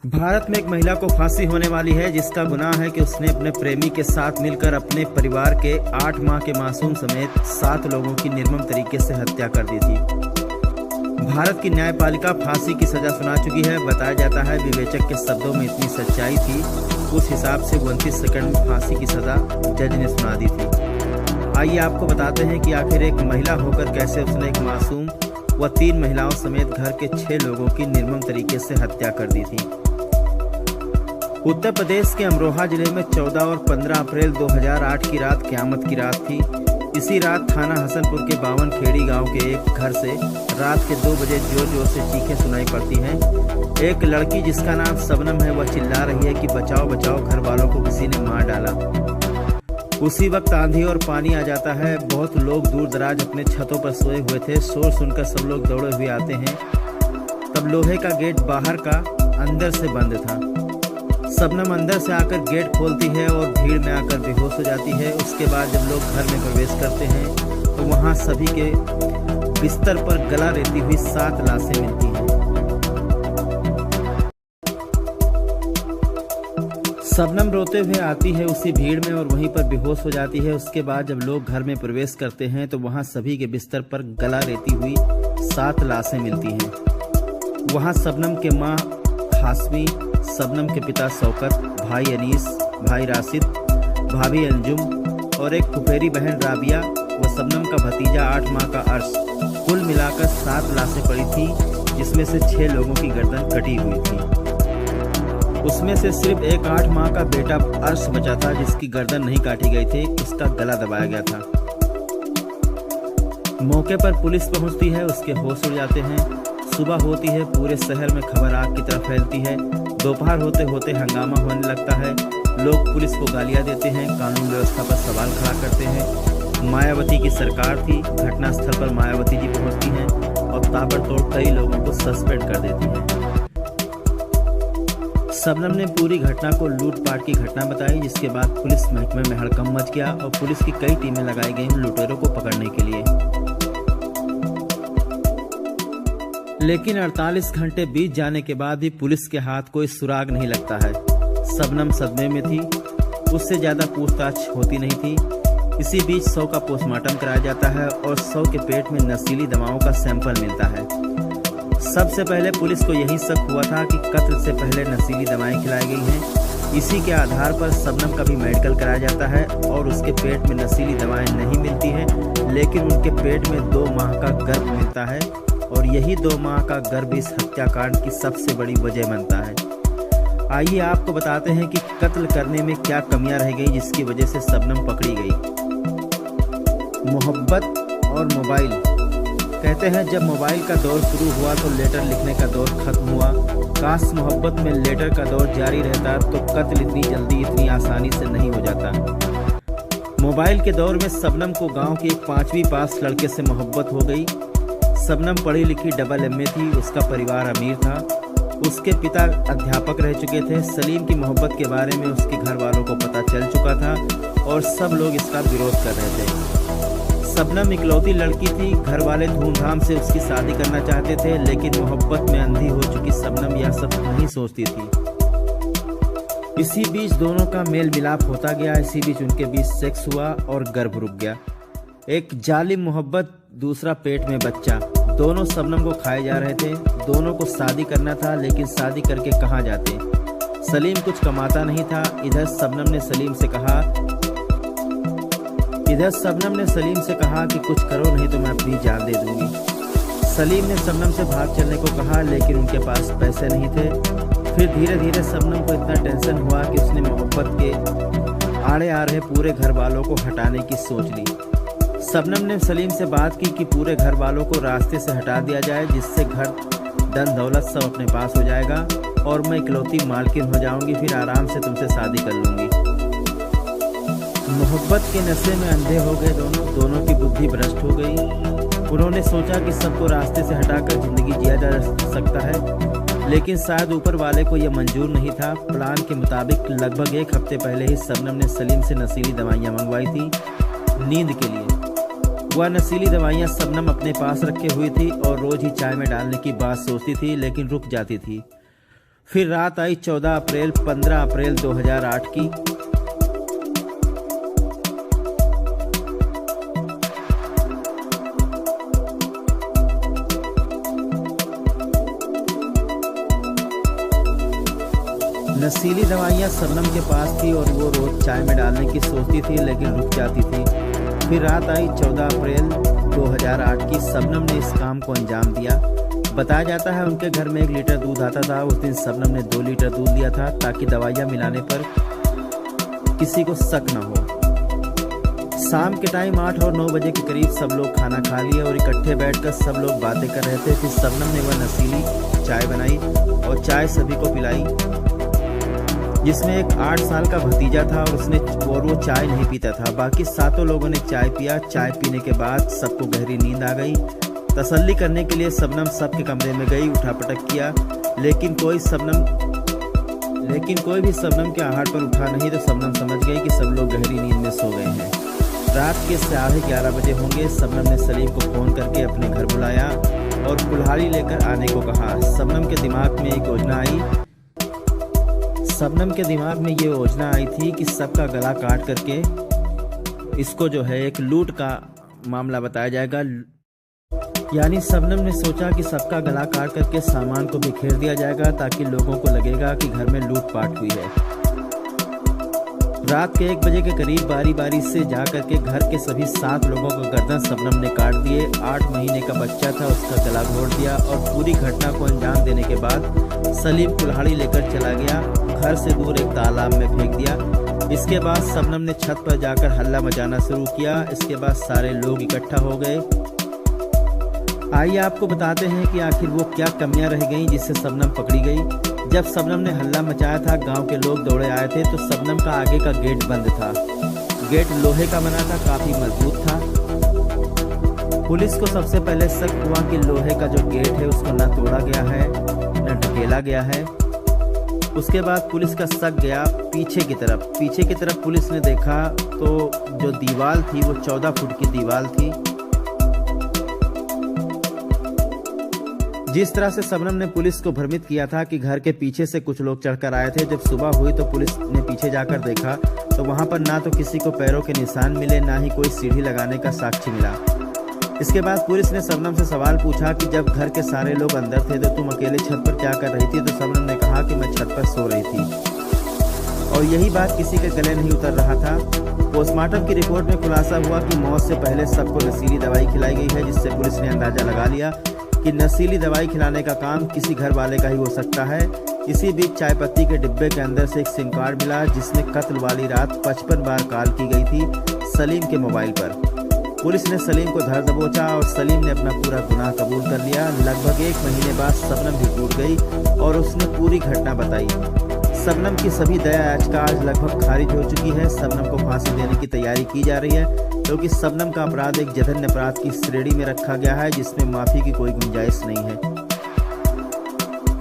भारत में एक महिला को फांसी होने वाली है, जिसका गुनाह है कि उसने अपने प्रेमी के साथ मिलकर अपने परिवार के 8 माह के मासूम समेत 7 लोगों की निर्मम तरीके से हत्या कर दी थी। भारत की न्यायपालिका फांसी की सजा सुना चुकी है। बताया जाता है विवेचक के शब्दों में इतनी सच्चाई थी, उस हिसाब से 29 सेकंड में फांसी की सजा जज ने सुना दी थी। आइए आपको बताते हैं कि आखिर एक महिला होकर कैसे उसने एक मासूम व 3 महिलाओं समेत घर के 6 लोगों की निर्मम तरीके से हत्या कर दी थी। उत्तर प्रदेश के अमरोहा जिले में 14 और 15 अप्रैल 2008 की रात क़यामत की रात थी। इसी रात थाना हसनपुर के बावन खेड़ी गांव के एक घर से रात के 2 बजे जोर जोर से चीखें सुनाई पड़ती हैं। एक लड़की जिसका नाम शबनम है, वह चिल्ला रही है कि बचाओ बचाओ, घर वालों को किसी ने मार डाला। उसी वक्त आंधी और पानी आ जाता है। बहुत लोग दूर दराज अपने छतों पर सोए हुए थे। शोर सुनकर सब लोग दौड़े हुए आते हैं। तब लोहे का गेट बाहर का अंदर से बंद था। शबनम अंदर से आकर गेट खोलती है और भीड़ में आकर बेहोश हो जाती है। उसके बाद जब लोग घर में प्रवेश करते हैं तो वहां सभी के बिस्तर पर गला रेती हुई 7 लाशें मिलती हैं। शबनम रोते हुए आती है उसी भीड़ में और वहीं पर बेहोश हो जाती है। उसके बाद जब लोग घर में प्रवेश करते हैं तो वहां सभी के बिस्तर पर गला रेती हुई 7 लाशें मिलती हैं। वहां शबनम के माँ हाशमी, शबनम के पिता शौकत, भाई अनीस, भाई राशिद, भाभी अंजुम और एक फुफेरी बहन राबिया व शबनम का भतीजा 8 माह का अर्श, कुल मिलाकर 7 लाशें पड़ी थी, जिसमें से 6 लोगों की गर्दन कटी हुई थी। उसमें से सिर्फ एक 8 माह का बेटा अर्श बचा था, जिसकी गर्दन नहीं काटी गई थी, उसका गला दबाया गया था। मौके पर पुलिस पहुंचती है, उसके होश उड़ जाते हैं। सुबह होती है, पूरे शहर में खबर आग की तरफ फैलती है। दोपहर होते होते हंगामा होने लगता है। लोग पुलिस को गालियां देते हैं, कानून व्यवस्था पर सवाल खड़ा करते हैं। मायावती की सरकार थी। घटनास्थल पर मायावती जी पहुंचती हैं और ताबड़तोड़ कई लोगों को सस्पेंड कर देती हैं। शबनम ने पूरी घटना को लूटपाट की घटना बताई, जिसके बाद पुलिस महकमे में हड़कंप मच गया और पुलिस की कई टीमें लगाई गई लुटेरों को पकड़ने के लिए। लेकिन 48 घंटे बीत जाने के बाद भी पुलिस के हाथ कोई सुराग नहीं लगता है। शबनम सदमे में थी, उससे ज्यादा पूछताछ होती नहीं थी। इसी बीच 100 का पोस्टमार्टम कराया जाता है और 100 के पेट में नशीली दवाओं का सैंपल मिलता है। सबसे पहले पुलिस को यही शक हुआ था कि कत्ल से पहले नशीली दवाएं खिलाई गई हैं। इसी के आधार पर शबनम का भी मेडिकल कराया जाता है और उसके पेट में नशीली दवाएं नहीं मिलती हैं, लेकिन उनके पेट में 2 माह का गर्भ मिलता है और यही 2 माह का गर्भ इस हत्याकांड की सबसे बड़ी वजह बनता है। आइए आपको बताते हैं कि कत्ल करने में क्या कमियां रह गई, जिसकी वजह से शबनम पकड़ी गई। मोहब्बत और मोबाइल। कहते हैं जब मोबाइल का दौर शुरू हुआ तो लेटर लिखने का दौर खत्म हुआ। काश मोहब्बत में लेटर का दौर जारी रहता तो कत्ल इतनी जल्दी इतनी आसानी से नहीं हो जाता। मोबाइल के दौर में शबनम को गांव के एक 5वीं पास लड़के से मोहब्बत हो गई। शबनम पढ़ी लिखी AA थी, उसका परिवार अमीर था। उसके पिता अध्यापक रह चुके थे। सलीम की मोहब्बत के बारे में उसके घर वालों को पता चल चुका था और सब लोग इसका विरोध कर रहे थे। शबनम इकलौती लड़की थी, घर वाले धूमधाम से उसकी शादी करना चाहते थे, लेकिन मोहब्बत में अंधी हो चुकी शबनम यह सब नहीं सोचती थी। इसी बीच दोनों का मेल मिलाप होता गया। इसी बीच उनके बीच सेक्स हुआ और गर्भ रुक गया। एक जालिम मोहब्बत, दूसरा पेट में बच्चा। दोनों शबनम को खाए जा रहे थे। दोनों को शादी करना था, लेकिन शादी करके कहाँ जाते। सलीम कुछ कमाता नहीं था। इधर शबनम ने सलीम से कहा कि कुछ करो नहीं तो मैं अपनी जान दे दूंगी। सलीम ने शबनम से भाग चलने को कहा, लेकिन उनके पास पैसे नहीं थे। फिर धीरे धीरे शबनम को इतना टेंशन हुआ कि उसने मोहब्बत के आड़े आ रहे पूरे घर वालों को हटाने की सोच ली। शबनम ने सलीम से बात की कि पूरे घर वालों को रास्ते से हटा दिया जाए, जिससे घर धन दौलत सब अपने पास हो जाएगा और मैं इकलौती मालकिन हो जाऊंगी। फिर आराम से तुमसे शादी कर लूंगी। मोहब्बत के नशे में अंधे हो गए दोनों की बुद्धि भ्रष्ट हो गई। उन्होंने सोचा कि सबको रास्ते से हटाकर जिंदगी जिया जा सकता है, लेकिन शायद ऊपर वाले को यह मंजूर नहीं था। प्लान के मुताबिक लगभग 1 हफ्ते पहले ही शबनम ने सलीम से नशीली दवाइयाँ मंगवाई थी नींद के लिए। वह नशीली दवाइयाँ शबनम अपने पास रखे हुई थी और रोज ही चाय में डालने की बात सोचती थी, लेकिन रुक जाती थी। फिर रात आई 14 अप्रैल 15 अप्रैल 2008 की। नशीली दवाइयाँ शबनम के पास थी और वो रोज चाय में डालने की सोचती थी, लेकिन रुक जाती थी। फिर रात आई 14 अप्रैल 2008 की। शबनम ने इस काम को अंजाम दिया। बताया जाता है उनके घर में 1 लीटर दूध आता था। उस दिन शबनम ने 2 लीटर दूध लिया था ताकि दवाइयाँ मिलाने पर किसी को शक न हो। शाम के टाइम 8 और 9 बजे के करीब सब लोग खाना खा लिए और इकट्ठे बैठकर सब लोग बातें कर रहे थे। फिर शबनम ने वह नशीली चाय बनाई और चाय सभी को पिलाई, जिसमें एक 8 साल का भतीजा था और वो चाय नहीं पीता था। बाकी 7 लोगों ने चाय पिया। चाय पीने के बाद सबको गहरी नींद आ गई। तसल्ली करने के लिए शबनम सबके कमरे में गई, उठापटक किया, लेकिन कोई भी शबनम के आहट पर उठा नहीं, तो शबनम समझ गई कि सब लोग गहरी नींद में सो गए हैं। रात के 11:30 बजे होंगे। शबनम ने सलीम को फ़ोन करके अपने घर बुलाया और कुल्हाड़ी लेकर आने को कहा। शबनम के दिमाग में ये योजना आई थी कि सबका गला काट करके इसको जो है एक लूट का मामला बताया जाएगा। यानी शबनम ने सोचा कि सबका गला काट करके सामान को बिखेर दिया जाएगा ताकि लोगों को लगेगा कि घर में लूटपाट हुई है। रात के 1 बजे के करीब बारी बारी से जा करके घर के सभी 7 लोगों का गर्दन शबनम ने काट दिए। 8 महीने का बच्चा था, उसका गला घोट दिया और पूरी घटना को अंजाम देने के बाद सलीम कुल्हाड़ी लेकर चला गया, घर से दूर एक तालाब में फेंक दिया। इसके बाद शबनम ने छत पर जाकर हल्ला मचाना शुरू किया। इसके बाद सारे लोग इकट्ठा हो गए। आइए आपको बताते हैं कि आखिर वो क्या कमियां रह गईं जिससे शबनम पकड़ी गई। जब शबनम ने हल्ला मचाया था, गांव के लोग दौड़े आए थे, तो शबनम का आगे का गेट बंद था। गेट लोहे का बना था, काफी मजबूत था। पुलिस को सबसे पहले शक हुआ कि लोहे का जो गेट है उसको न तोड़ा गया है न ढकेला गया है। उसके बाद पुलिस का शक गया पीछे की तरफ पुलिस ने देखा तो जो दीवार थी वो 14 फुट की दीवार थी। जिस तरह से शबनम ने पुलिस को भ्रमित किया था कि घर के पीछे से कुछ लोग चढ़कर आए थे, जब सुबह हुई तो पुलिस ने पीछे जाकर देखा तो वहां पर ना तो किसी को पैरों के निशान मिले, ना ही कोई सीढ़ी लगाने का साक्ष्य मिला। इसके बाद पुलिस ने शबनम से सवाल पूछा कि जब घर के सारे लोग अंदर थे तो तुम अकेले छत पर क्या कर रही थी? तो शबनम ने कहा कि मैं छत पर सो रही थी और यही बात किसी के गले नहीं उतर रहा था। पोस्टमार्टम की रिपोर्ट में खुलासा हुआ कि मौत से पहले सबको नशीली दवाई खिलाई गई है, जिससे पुलिस ने अंदाजा लगा लिया कि नशीली दवाई खिलाने का काम किसी घर वाले का ही हो सकता है। इसी बीच चाय पत्ती के डिब्बे के अंदर से एक सिम कार्ड मिला जिसमें कत्ल वाली रात 55 बार कॉल की गई थी सलीम के मोबाइल पर। पुलिस ने सलीम को धर दबोचा और सलीम ने अपना पूरा गुनाह कबूल कर लिया। लगभग 1 महीने बाद शबनम भी टूट गई और उसने पूरी घटना बताई। शबनम की सभी दया याचिका आज लगभग खारिज हो चुकी है। शबनम को फांसी देने की तैयारी की जा रही है क्योंकि शबनम का अपराध एक जघन्य अपराध की श्रेणी में रखा गया है जिसमें माफी की कोई गुंजाइश नहीं है।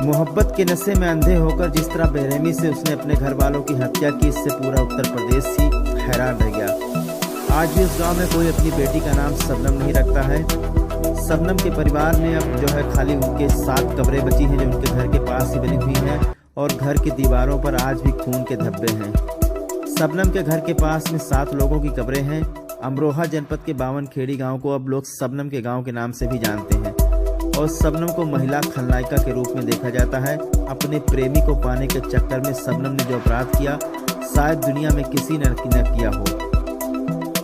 मोहब्बत के नशे में अंधे होकर जिस तरह बेरहमी से उसने अपने घर वालों की हत्या की, इससे पूरा उत्तर प्रदेश ही हैरान रह गया। आज भी उस गांव में कोई अपनी बेटी का नाम शबनम नहीं रखता है। शबनम के परिवार में अब जो है खाली उनके 7 कब्रें बची हैं जो उनके घर के पास ही बनी हुई हैं और घर की दीवारों पर आज भी खून के धब्बे हैं। शबनम के घर के पास में 7 लोगों की कब्रें हैं। अमरोहा जनपद के 52 खेड़ी गांव को अब लोग शबनम के गांव के नाम से भी जानते हैं और शबनम को महिला खलनायिका के रूप में देखा जाता है। अपने प्रेमी को पाने के चक्कर में शबनम ने जो अपराध किया शायद दुनिया में किसी ने न किया हो।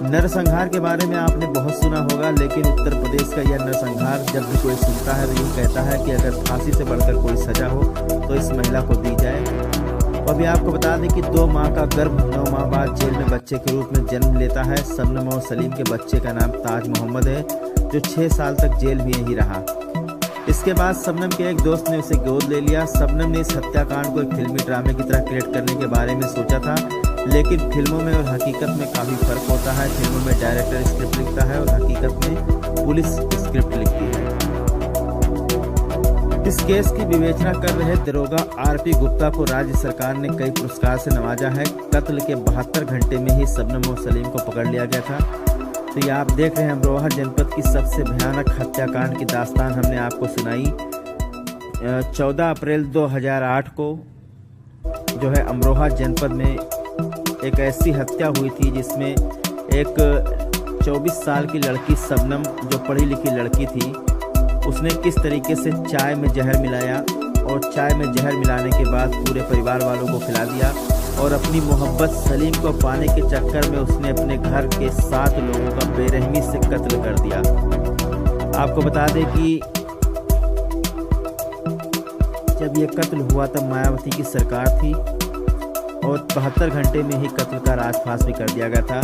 नरसंहार के बारे में आपने बहुत सुना होगा, लेकिन उत्तर प्रदेश का यह नरसंहार जब भी कोई सुनता है तो यूँ कहता है कि अगर फांसी से बढ़कर कोई सजा हो तो इस महिला को दी जाए। अभी आपको बता दें कि 2 माह का गर्भ 9 माह बाद जेल में बच्चे के रूप में जन्म लेता है। शबनम और सलीम के बच्चे का नाम ताज मोहम्मद है जो 6 साल तक जेल में ही रहा। इसके बाद शबनम के एक दोस्त ने उसे गोद ले लिया। शबनम ने इस हत्याकांड को एक फिल्मी ड्रामे की तरह क्रिएट करने के बारे में सोचा था, लेकिन फिल्मों में और हकीकत में काफ़ी फ़र्क होता है। फिल्मों में डायरेक्टर स्क्रिप्ट लिखता है और हकीकत में पुलिस स्क्रिप्ट लिखती है। इस केस की विवेचना कर रहे दरोगा आरपी गुप्ता को राज्य सरकार ने कई पुरस्कार से नवाजा है। कत्ल के 72 घंटे में ही शबनम और सलीम को पकड़ लिया गया था। तो ये आप देख रहे हैं अमरोहा जनपद की सबसे भयानक हत्याकांड की दास्तान हमने आपको सुनाई। 14 अप्रैल 2008 को जो है अमरोहा जनपद में एक ऐसी हत्या हुई थी जिसमें एक 24 साल की लड़की शबनम, जो पढ़ी लिखी लड़की थी, उसने किस तरीके से चाय में जहर मिलाया और चाय में जहर मिलाने के बाद पूरे परिवार वालों को खिला दिया और अपनी मोहब्बत सलीम को पाने के चक्कर में उसने अपने घर के 7 लोगों का बेरहमी से कत्ल कर दिया। आपको बता दें कि जब ये कत्ल हुआ तब मायावती की सरकार थी और 72 घंटे में ही कत्ल का राजफाश भी कर दिया गया था।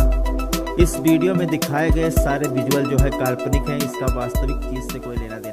इस वीडियो में दिखाए गए सारे विजुअल जो है काल्पनिक हैं, इसका वास्तविक चीज़ से कोई लेना देना